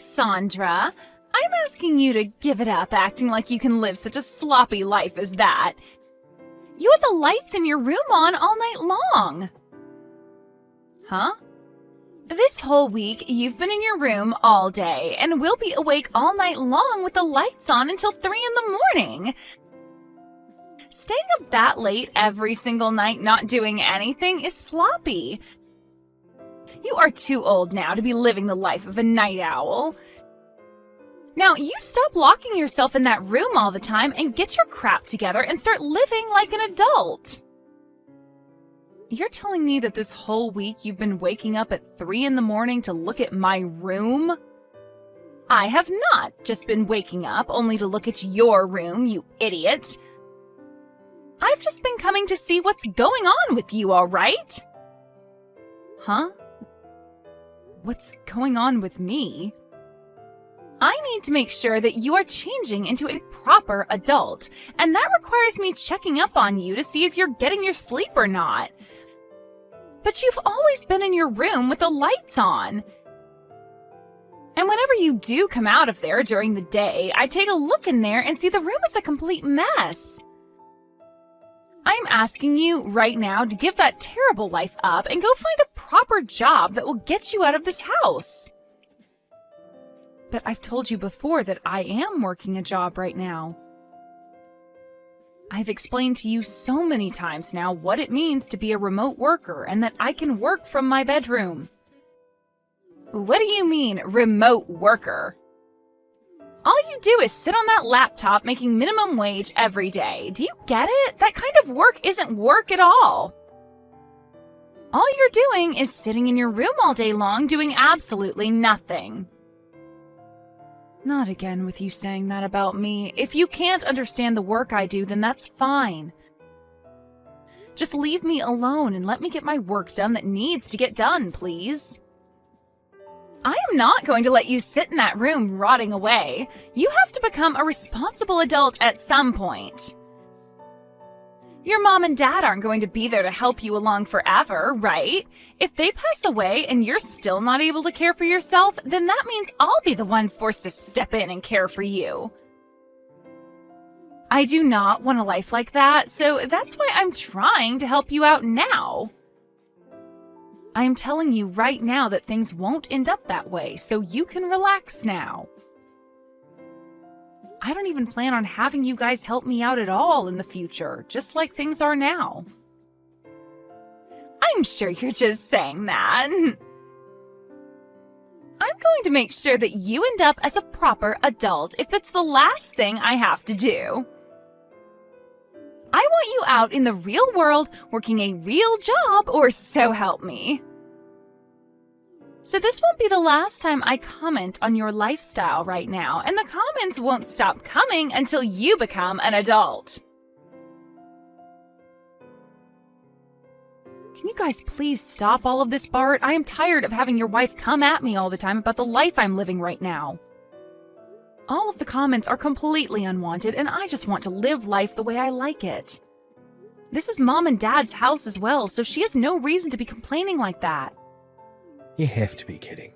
Sandra. I'm asking you to give it up acting like you can live such a sloppy life as that. You had the lights in your room on all night long. Huh? This whole week, you've been in your room all day, and we'll be awake all night long with the lights on until 3 in the morning. Staying up that late every single night not doing anything is sloppy. You are too old now to be living the life of a night owl. Now, you stop locking yourself in that room all the time and get your crap together and start living like an adult. You're telling me that this whole week you've been waking up at 3 in the morning to look at my room? I have not just been waking up only to look at your room, you idiot. I've just been coming to see what's going on with you, all right? Huh? What's going on with me? I need to make sure that you are changing into a proper adult, and that requires me checking up on you to see if you're getting your sleep or not. But you've always been in your room with the lights on. And whenever you do come out of there during the day, I take a look in there and see the room is a complete mess. I'm asking you right now to give that terrible life up and go find a proper job that will get you out of this house. But I've told you before that I am working a job right now. I've explained to you so many times now what it means to be a remote worker and that I can work from my bedroom. What do you mean, remote worker? All you do is sit on that laptop making minimum wage every day. Do you get it? That kind of work isn't work at all. All you're doing is sitting in your room all day long doing absolutely nothing. Not again with you saying that about me. If you can't understand the work I do, then that's fine. Just leave me alone and let me get my work done that needs to get done, please. I am not going to let you sit in that room rotting away. You have to become a responsible adult at some point. Your mom and dad aren't going to be there to help you along forever, right? If they pass away and you're still not able to care for yourself, then that means I'll be the one forced to step in and care for you. I do not want a life like that, so that's why I'm trying to help you out now. I am telling you right now that things won't end up that way, so you can relax now. I don't even plan on having you guys help me out at all in the future, just like things are now. I'm sure you're just saying that. I'm going to make sure that you end up as a proper adult if that's the last thing I have to do. I want you out in the real world working a real job, or so help me. So this won't be the last time I comment on your lifestyle right now, and the comments won't stop coming until you become an adult. Can you guys please stop all of this, Bart? I am tired of having your wife come at me all the time about the life I'm living right now. All of the comments are completely unwanted, and I just want to live life the way I like it. This is Mom and Dad's house as well, so she has no reason to be complaining like that. You have to be kidding.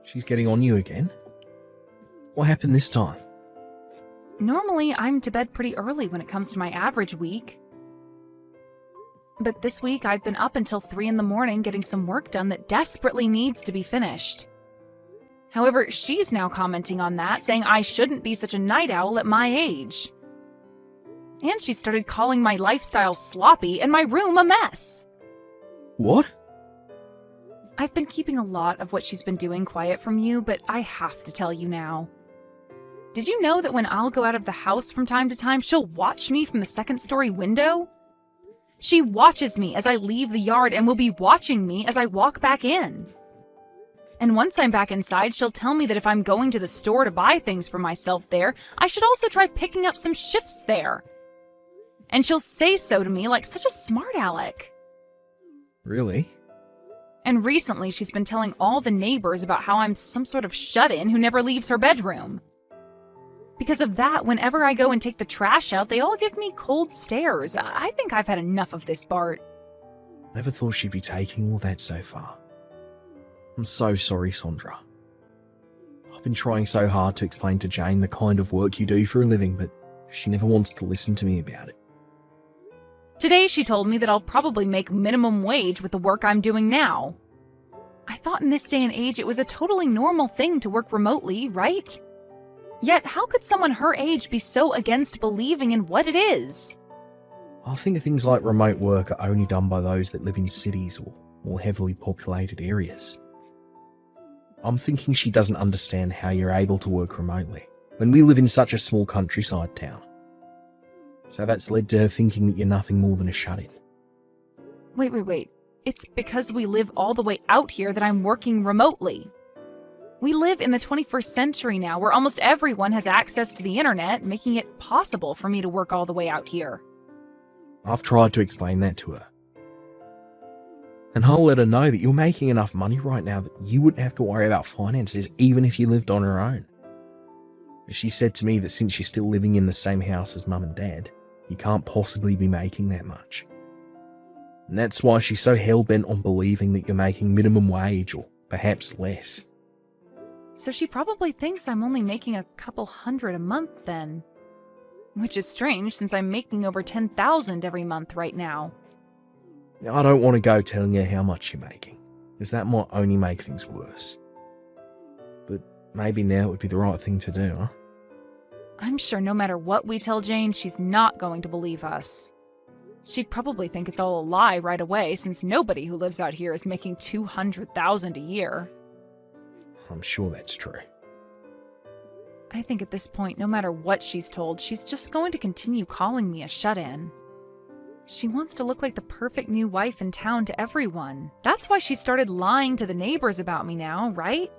She's getting on you again? What happened this time? Normally, I'm to bed pretty early when it comes to my average week. But this week, I've been up until 3 in the morning getting some work done that desperately needs to be finished. However, she's now commenting on that, saying I shouldn't be such a night owl at my age. And she started calling my lifestyle sloppy and my room a mess. What? I've been keeping a lot of what she's been doing quiet from you, but I have to tell you now. Did you know that when I'll go out of the house from time to time, she'll watch me from the second-story window? She watches me as I leave the yard and will be watching me as I walk back in. And once I'm back inside, she'll tell me that if I'm going to the store to buy things for myself there, I should also try picking up some shifts there. And she'll say so to me like such a smart aleck. Really? And recently she's been telling all the neighbors about how I'm some sort of shut-in who never leaves her bedroom. Because of that, whenever I go and take the trash out, they all give me cold stares. I think I've had enough of this, Bart. Never thought she'd be taking all that so far. I'm so sorry, Sandra. I've been trying so hard to explain to Jane the kind of work you do for a living, but she never wants to listen to me about it. Today she told me that I'll probably make minimum wage with the work I'm doing now. I thought in this day and age it was a totally normal thing to work remotely, right? Yet how could someone her age be so against believing in what it is? I think things like remote work are only done by those that live in cities or more heavily populated areas. I'm thinking she doesn't understand how you're able to work remotely when we live in such a small countryside town. So that's led to her thinking that you're nothing more than a shut-in. Wait. It's because we live all the way out here that I'm working remotely. We live in the 21st century now, where almost everyone has access to the internet, making it possible for me to work all the way out here. I've tried to explain that to her. And I'll let her know that you're making enough money right now that you wouldn't have to worry about finances even if you lived on your own. She said to me that since you're still living in the same house as Mum and Dad, you can't possibly be making that much. And that's why she's so hell-bent on believing that you're making minimum wage or perhaps less. So she probably thinks I'm only making a couple $100 a month then. Which is strange since I'm making over $10,000 every month right now. Now, I don't want to go telling her how much you're making, because that might only make things worse. But maybe now would be the right thing to do, huh? I'm sure no matter what we tell Jane, she's not going to believe us. She'd probably think it's all a lie right away, since nobody who lives out here is making $200,000 a year. I'm sure that's true. I think at this point, no matter what she's told, she's just going to continue calling me a shut-in. She wants to look like the perfect new wife in town to everyone. That's why she started lying to the neighbors about me now, right?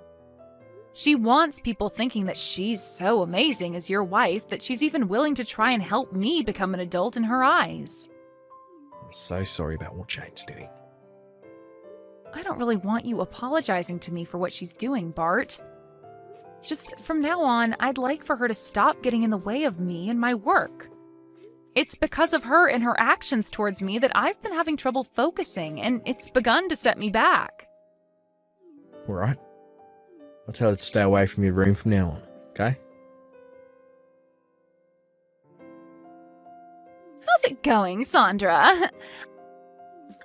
She wants people thinking that she's so amazing as your wife that she's even willing to try and help me become an adult in her eyes. I'm so sorry about what Jane's doing. I don't really want you apologizing to me for what she's doing, Bart. Just from now on, I'd like for her to stop getting in the way of me and my work. It's because of her and her actions towards me that I've been having trouble focusing, and it's begun to set me back. All right. I'll tell her to stay away from your room from now on, okay? How's it going, Sandra?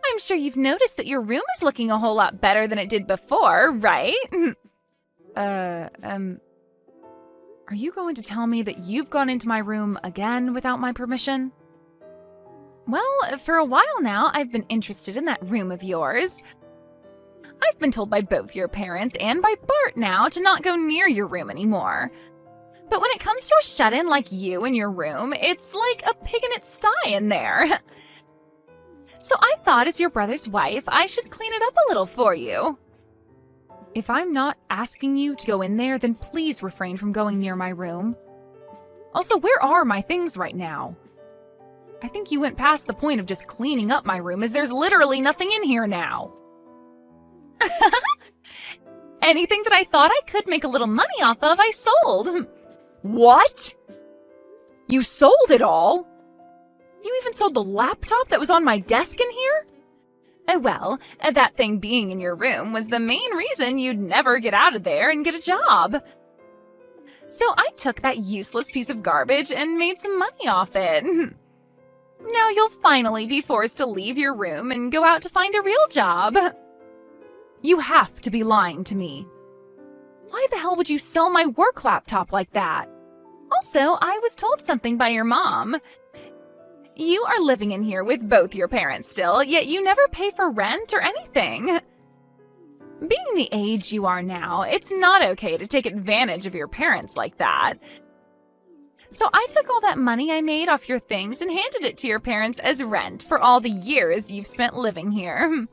I'm sure you've noticed that your room is looking a whole lot better than it did before, right? Are you going to tell me that you've gone into my room again without my permission? Well, for a while now, I've been interested in that room of yours. I've been told by both your parents and by Bart now to not go near your room anymore. But when it comes to a shut-in like you in your room, it's like a pig in its sty in there. So I thought as your brother's wife, I should clean it up a little for you. If I'm not asking you to go in there, then please refrain from going near my room. Also, where are my things right now? I think you went past the point of just cleaning up my room, as there's literally nothing in here now. Anything that I thought I could make a little money off of, I sold. What? You sold it all? You even sold the laptop that was on my desk in here? Well, that thing being in your room was the main reason you'd never get out of there and get a job. So I took that useless piece of garbage and made some money off it. Now you'll finally be forced to leave your room and go out to find a real job. You have to be lying to me. Why the hell would you sell my work laptop like that? Also, I was told something by your mom. You are living in here with both your parents still, yet you never pay for rent or anything. Being the age you are now, it's not okay to take advantage of your parents like that. So I took all that money I made off your things and handed it to your parents as rent for all the years you've spent living here.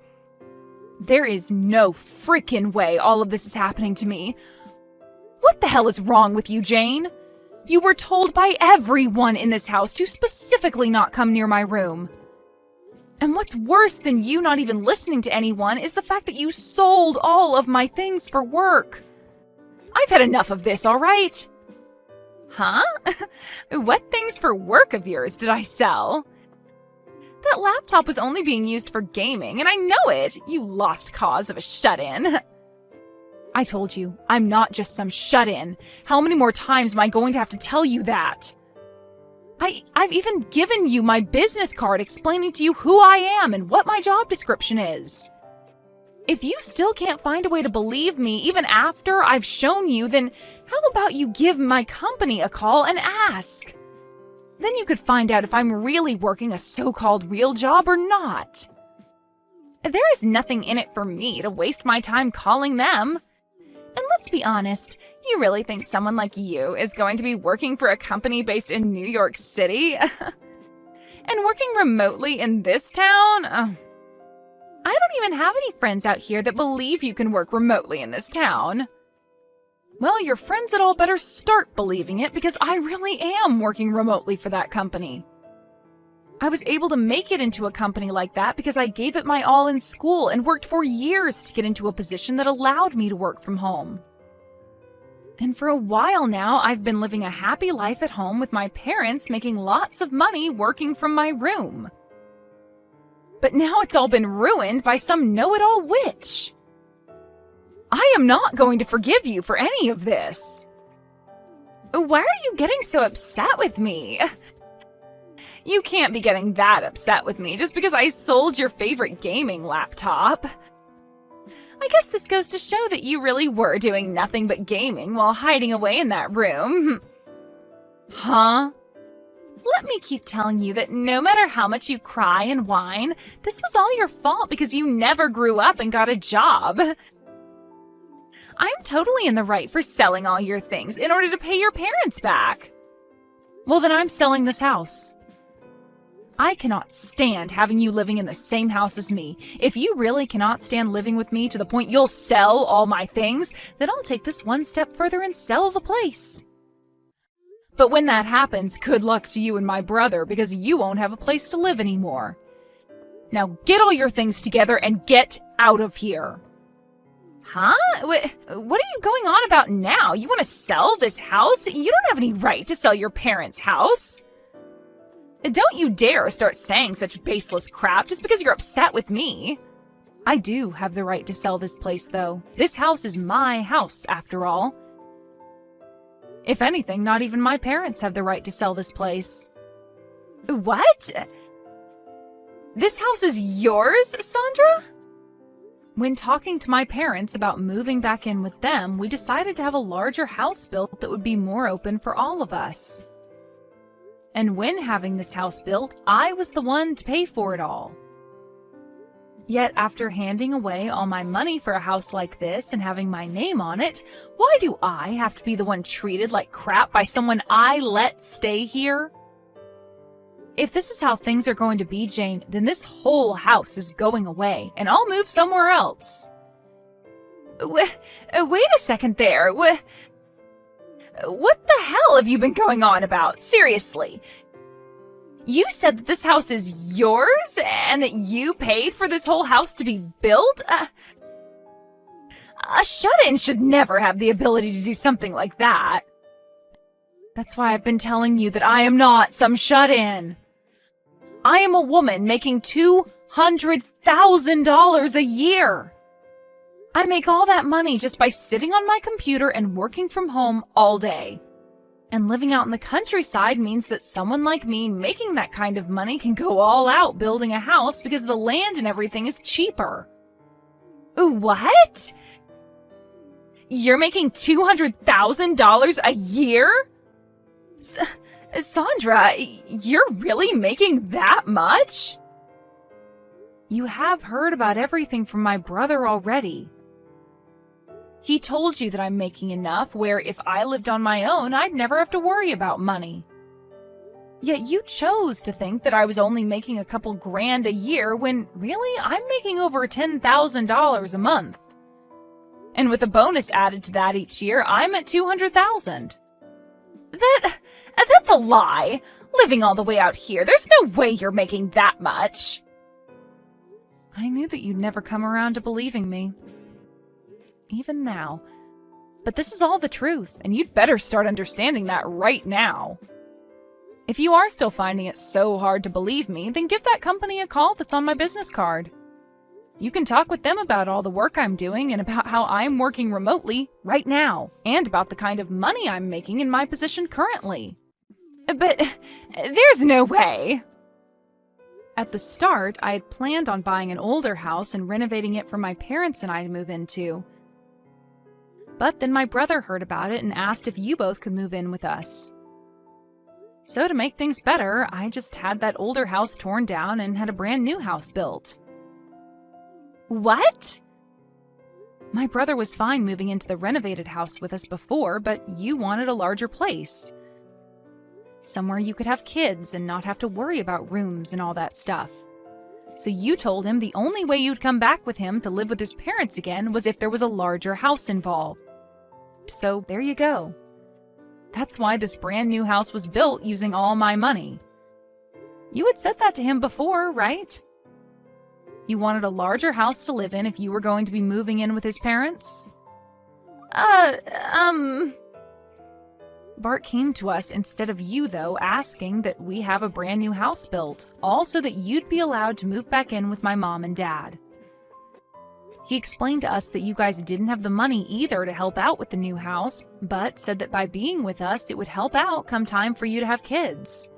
There is no freaking way all of this is happening to me. What the hell is wrong with you, Jane? You were told by everyone in this house to specifically not come near my room. And what's worse than you not even listening to anyone is the fact that you sold all of my things for work. I've had enough of this, all right? Huh? What things for work of yours did I sell? That laptop was only being used for gaming, and I know it, you lost cause of a shut-in. I told you, I'm not just some shut-in. How many more times am I going to have to tell you that? I've even given you my business card explaining to you who I am and what my job description is. If you still can't find a way to believe me even after I've shown you, then how about you give my company a call and ask? Then you could find out if I'm really working a so-called real job or not. There is nothing in it for me to waste my time calling them. And let's be honest, you really think someone like you is going to be working for a company based in New York City? And working remotely in this town? I don't even have any friends out here that believe you can work remotely in this town. Well, your friends had all better start believing it because I really am working remotely for that company. I was able to make it into a company like that because I gave it my all in school and worked for years to get into a position that allowed me to work from home. And for a while now, I've been living a happy life at home with my parents making lots of money working from my room. But now it's all been ruined by some know-it-all witch. I am not going to forgive you for any of this. Why are you getting so upset with me? You can't be getting that upset with me just because I sold your favorite gaming laptop. I guess this goes to show that you really were doing nothing but gaming while hiding away in that room. Huh? Let me keep telling you that no matter how much you cry and whine, this was all your fault because you never grew up and got a job. I'm totally in the right for selling all your things in order to pay your parents back. Well, then I'm selling this house. I cannot stand having you living in the same house as me. If you really cannot stand living with me to the point you'll sell all my things, then I'll take this one step further and sell the place. But when that happens, good luck to you and my brother because you won't have a place to live anymore. Now get all your things together and get out of here. Huh? What are you going on about now? You want to sell this house? You don't have any right to sell your parents' house. Don't you dare start saying such baseless crap just because you're upset with me. I do have the right to sell this place, though. This house is my house, after all. If anything, not even my parents have the right to sell this place. What? This house is yours, Sandra? When talking to my parents about moving back in with them, we decided to have a larger house built that would be more open for all of us. And when having this house built, I was the one to pay for it all. Yet after handing away all my money for a house like this and having my name on it, why do I have to be the one treated like crap by someone I let stay here? If this is how things are going to be, Jane, then this whole house is going away, and I'll move somewhere else. Wait a second there. What the hell have you been going on about? Seriously. You said that this house is yours and that you paid for this whole house to be built? A shut-in should never have the ability to do something like that. That's why I've been telling you that I am not some shut-in. I am a woman making $200,000 a year. I make all that money just by sitting on my computer and working from home all day. And living out in the countryside means that someone like me making that kind of money can go all out building a house because the land and everything is cheaper. What? You're making $200,000 a year? Sandra, you're really making that much? You have heard about everything from my brother already. He told you that I'm making enough where if I lived on my own, I'd never have to worry about money. Yet you chose to think that I was only making a couple grand a year when really I'm making over $10,000 a month. And with a bonus added to that each year, I'm at $200,000. That's a lie. Living all the way out here, there's no way you're making that much. I knew that you'd never come around to believing me. Even now. But this is all the truth, and you'd better start understanding that right now. If you are still finding it so hard to believe me, then give that company a call that's on my business card. You can talk with them about all the work I'm doing and about how I'm working remotely right now, and about the kind of money I'm making in my position currently. But there's no way. At the start, I had planned on buying an older house and renovating it for my parents and I to move into. But then my brother heard about it and asked if you both could move in with us. So to make things better, I just had that older house torn down and had a brand new house built. What? My brother was fine moving into the renovated house with us before, but you wanted a larger place. Somewhere you could have kids and not have to worry about rooms and all that stuff. So you told him the only way you'd come back with him to live with his parents again was if there was a larger house involved. So there you go. That's why this brand new house was built using all my money. You had said that to him before, right? You wanted a larger house to live in if you were going to be moving in with his parents? Bart came to us instead of you, though, asking that we have a brand new house built, all so that you'd be allowed to move back in with my mom and dad. He explained to us that you guys didn't have the money either to help out with the new house, but said that by being with us, it would help out come time for you to have kids.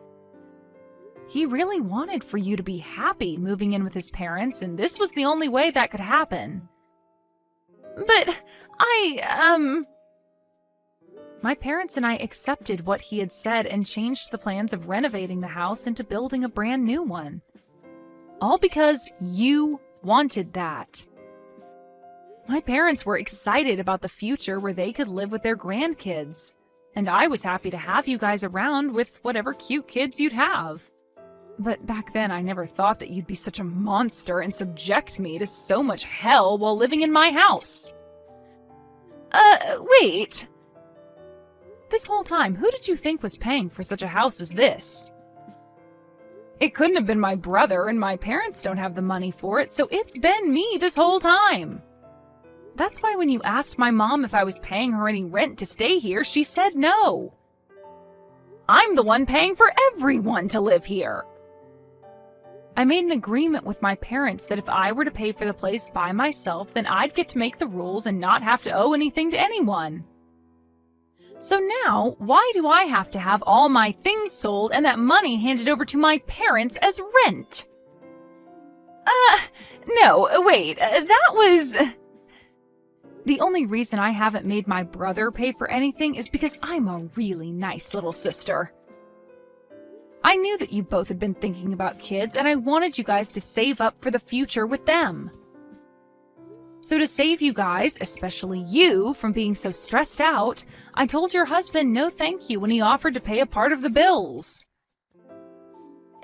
He really wanted for you to be happy moving in with his parents, and this was the only way that could happen. But My parents and I accepted what he had said and changed the plans of renovating the house into building a brand new one. All because you wanted that. My parents were excited about the future where they could live with their grandkids, and I was happy to have you guys around with whatever cute kids you'd have. But back then I never thought that you'd be such a monster and subject me to so much hell while living in my house. Wait. This whole time, who did you think was paying for such a house as this? It couldn't have been my brother, and my parents don't have the money for it, so it's been me this whole time. That's why when you asked my mom if I was paying her any rent to stay here, she said no. I'm the one paying for everyone to live here. I made an agreement with my parents that if I were to pay for the place by myself, then I'd get to make the rules and not have to owe anything to anyone. So now, why do I have to have all my things sold and that money handed over to my parents as rent? No, wait, that was... The only reason I haven't made my brother pay for anything is because I'm a really nice little sister. I knew that you both had been thinking about kids, and I wanted you guys to save up for the future with them. So to save you guys, especially you, from being so stressed out, I told your husband no thank you when he offered to pay a part of the bills.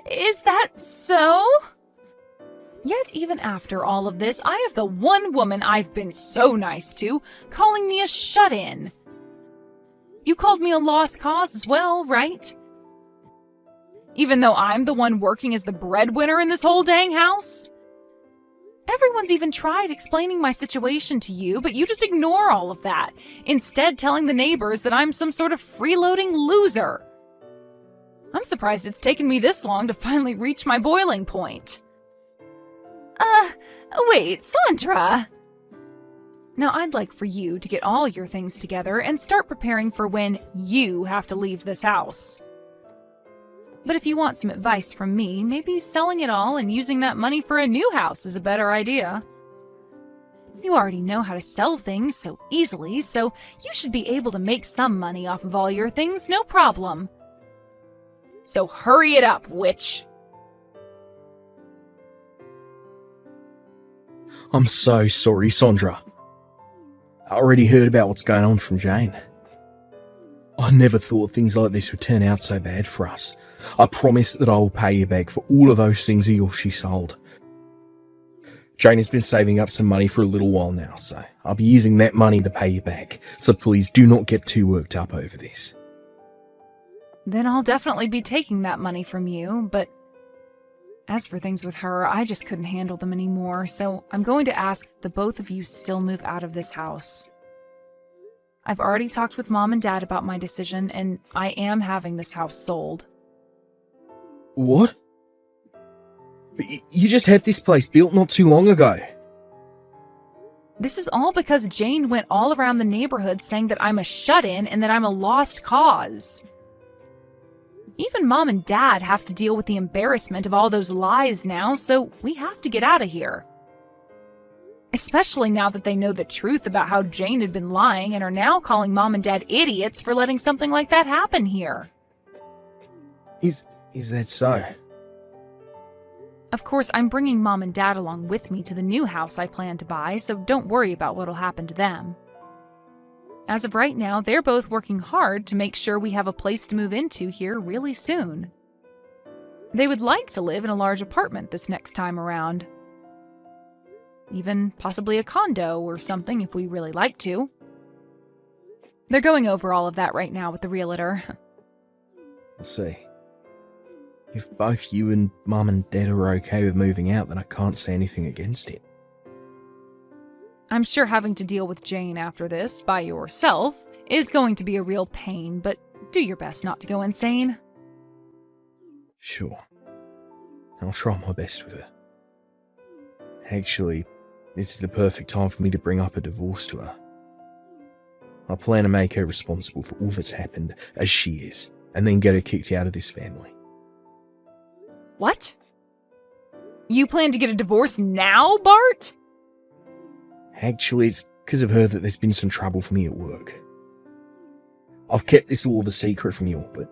Is that so? Yet even after all of this, I have the one woman I've been so nice to calling me a shut-in. You called me a lost cause as well, right? Even though I'm the one working as the breadwinner in this whole dang house? Everyone's even tried explaining my situation to you, but you just ignore all of that, instead telling the neighbors that I'm some sort of freeloading loser. I'm surprised it's taken me this long to finally reach my boiling point. Wait, Sandra! Now I'd like for you to get all your things together and start preparing for when you have to leave this house. But if you want some advice from me, maybe selling it all and using that money for a new house is a better idea. You already know how to sell things so easily, so you should be able to make some money off of all your things, no problem. So hurry it up, witch! I'm so sorry, Sandra. I already heard about what's going on from Jane. I never thought things like this would turn out so bad for us. I promise that I will pay you back for all of those things of yours she sold. Jane has been saving up some money for a little while now, so I'll be using that money to pay you back. So please do not get too worked up over this. Then I'll definitely be taking that money from you, but as for things with her, I just couldn't handle them anymore, so I'm going to ask that the both of you still move out of this house. I've already talked with Mom and Dad about my decision, and I am having this house sold. What? You just had this place built not too long ago. This is all because Jane went all around the neighborhood saying that I'm a shut-in and that I'm a lost cause. Even Mom and Dad have to deal with the embarrassment of all those lies now, so we have to get out of here. Especially now that they know the truth about how Jane had been lying and are now calling Mom and Dad idiots for letting something like that happen here. Is that so? Of course, I'm bringing Mom and Dad along with me to the new house I plan to buy, so don't worry about what'll happen to them. As of right now, they're both working hard to make sure we have a place to move into here really soon. They would like to live in a large apartment this next time around. Even possibly a condo or something if we really like to. They're going over all of that right now with the realtor. We'll see. If both you and Mum and Dad are okay with moving out, then I can't say anything against it. I'm sure having to deal with Jane after this, by yourself, is going to be a real pain, but do your best not to go insane. Sure. I'll try my best with her. Actually, this is the perfect time for me to bring up a divorce to her. I plan to make her responsible for all that's happened, as she is, and then get her kicked out of this family. What? You plan to get a divorce now, Bart? Actually, it's because of her that there's been some trouble for me at work. I've kept this all of a secret from you, but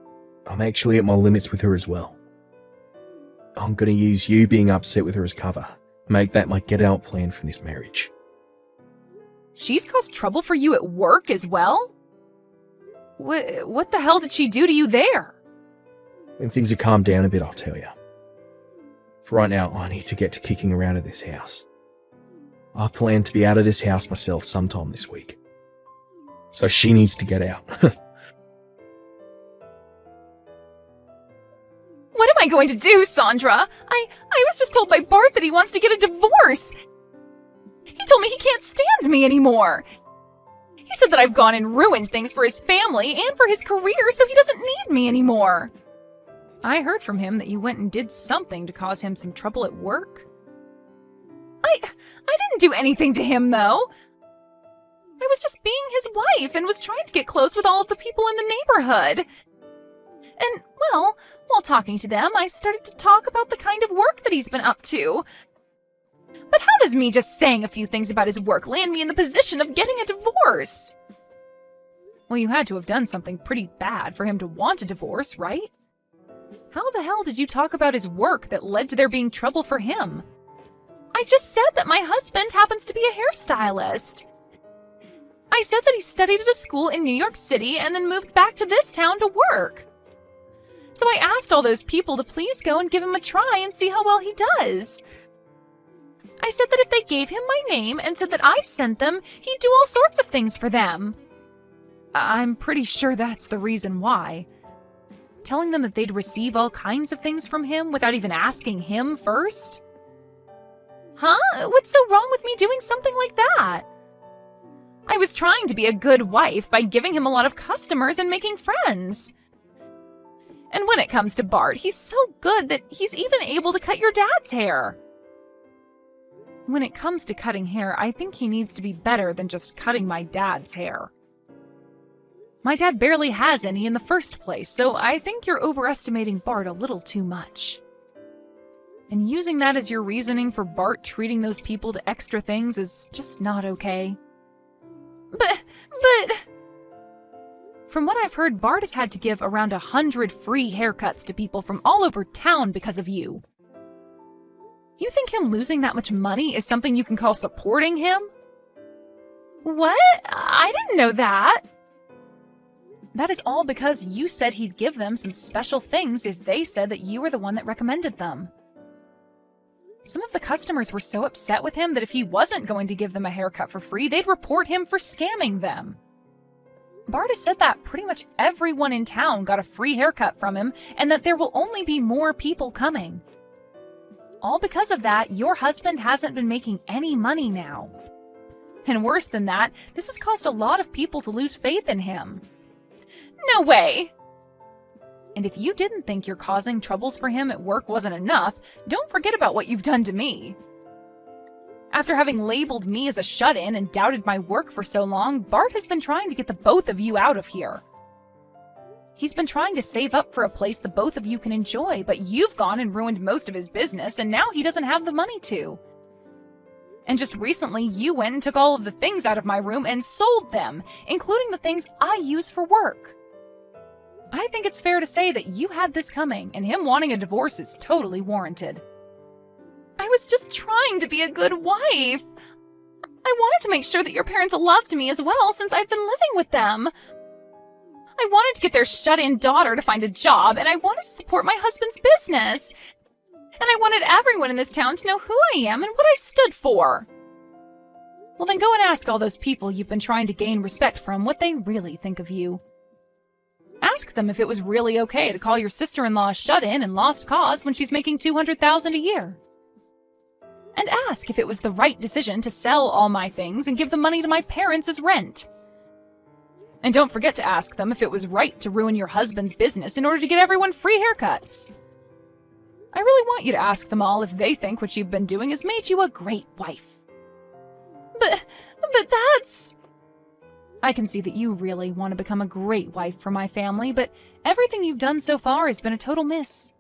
I'm actually at my limits with her as well. I'm going to use you being upset with her as cover. Make that my get-out plan from this marriage. She's caused trouble for you at work as well? What the hell did she do to you there? When things have calmed down a bit, I'll tell you. For right now, I need to get to kicking her out of this house. I plan to be out of this house myself sometime this week. So she needs to get out. What am I going to do, Sandra? I was just told by Bart that he wants to get a divorce. He told me he can't stand me anymore. He said that I've gone and ruined things for his family and for his career, so he doesn't need me anymore. I heard from him that you went and did something to cause him some trouble at work. I didn't do anything to him, though. I was just being his wife and was trying to get close with all of the people in the neighborhood. And, well, while talking to them, I started to talk about the kind of work that he's been up to. But how does me just saying a few things about his work land me in the position of getting a divorce? Well, you had to have done something pretty bad for him to want a divorce, right? How the hell did you talk about his work that led to there being trouble for him? I just said that my husband happens to be a hairstylist. I said that he studied at a school in New York City and then moved back to this town to work. So I asked all those people to please go and give him a try and see how well he does. I said that if they gave him my name and said that I sent them, he'd do all sorts of things for them. I'm pretty sure that's the reason why. Telling them that they'd receive all kinds of things from him without even asking him first? Huh? What's so wrong with me doing something like that? I was trying to be a good wife by giving him a lot of customers and making friends. And when it comes to Bart, he's so good that he's even able to cut your dad's hair. When it comes to cutting hair, I think he needs to be better than just cutting my dad's hair. My dad barely has any in the first place, so I think you're overestimating Bart a little too much. And using that as your reasoning for Bart treating those people to extra things is just not okay. But... From what I've heard, Bart has had to give around 100 free haircuts to people from all over town because of you. You think him losing that much money is something you can call supporting him? What? I didn't know that. That is all because you said he'd give them some special things if they said that you were the one that recommended them. Some of the customers were so upset with him that if he wasn't going to give them a haircut for free, they'd report him for scamming them. Bart has said that pretty much everyone in town got a free haircut from him and that there will only be more people coming. All because of that, your husband hasn't been making any money now. And worse than that, this has caused a lot of people to lose faith in him. No way! And if you didn't think your causing troubles for him at work wasn't enough, don't forget about what you've done to me. After having labeled me as a shut-in and doubted my work for so long, Bart has been trying to get the both of you out of here. He's been trying to save up for a place the both of you can enjoy, but you've gone and ruined most of his business, and now he doesn't have the money to. And just recently, you went and took all of the things out of my room and sold them, including the things I use for work. I think it's fair to say that you had this coming, and him wanting a divorce is totally warranted. I was just trying to be a good wife. I wanted to make sure that your parents loved me as well since I've been living with them. I wanted to get their shut-in daughter to find a job, and I wanted to support my husband's business. And I wanted everyone in this town to know who I am and what I stood for. Well, then go and ask all those people you've been trying to gain respect from what they really think of you. Ask them if it was really okay to call your sister-in-law a shut-in and lost cause when she's making $200,000 a year. And ask if it was the right decision to sell all my things and give the money to my parents as rent. And don't forget to ask them if it was right to ruin your husband's business in order to get everyone free haircuts. I really want you to ask them all if they think what you've been doing has made you a great wife. But that's... I can see that you really want to become a great wife for my family, but everything you've done so far has been a total miss.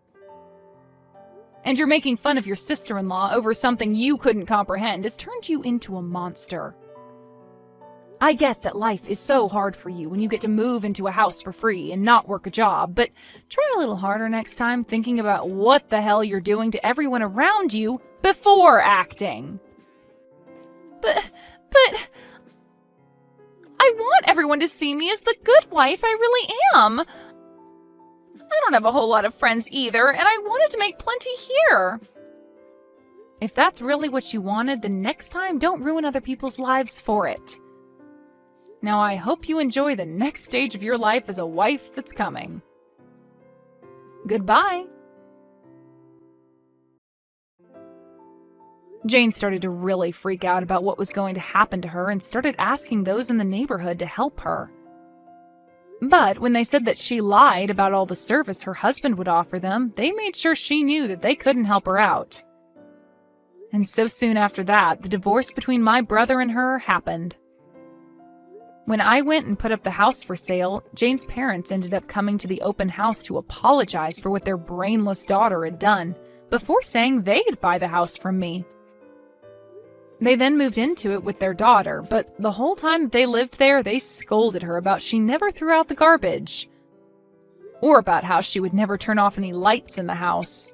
And you're making fun of your sister-in-law over something you couldn't comprehend has turned you into a monster. I get that life is so hard for you when you get to move into a house for free and not work a job, but try a little harder next time thinking about what the hell you're doing to everyone around you before acting. But I want everyone to see me as the good wife I really am. I don't have a whole lot of friends either, and I wanted to make plenty here. If that's really what you wanted, then next time don't ruin other people's lives for it. Now I hope you enjoy the next stage of your life as a wife that's coming. Goodbye. Jane started to really freak out about what was going to happen to her and started asking those in the neighborhood to help her. But when they said that she lied about all the service her husband would offer them, they made sure she knew that they couldn't help her out. And so soon after that, the divorce between my brother and her happened. When I went and put up the house for sale, Jane's parents ended up coming to the open house to apologize for what their brainless daughter had done, before saying they'd buy the house from me. They then moved into it with their daughter, but the whole time that they lived there, they scolded her about she never threw out the garbage, or about how she would never turn off any lights in the house,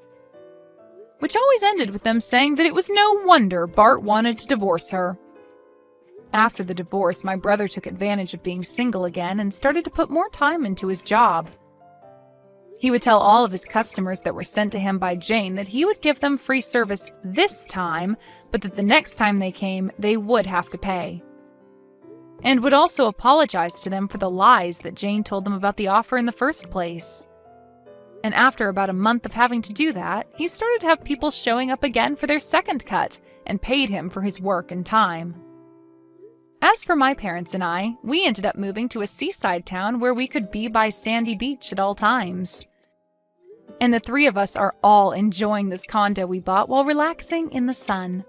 which always ended with them saying that it was no wonder Bart wanted to divorce her. After the divorce, my brother took advantage of being single again and started to put more time into his job. He would tell all of his customers that were sent to him by Jane that he would give them free service this time, but that the next time they came, they would have to pay. And would also apologize to them for the lies that Jane told them about the offer in the first place. And after about a month of having to do that, he started to have people showing up again for their second cut and paid him for his work and time. As for my parents and I, we ended up moving to a seaside town where we could be by sandy beach at all times. And the three of us are all enjoying this condo we bought while relaxing in the sun.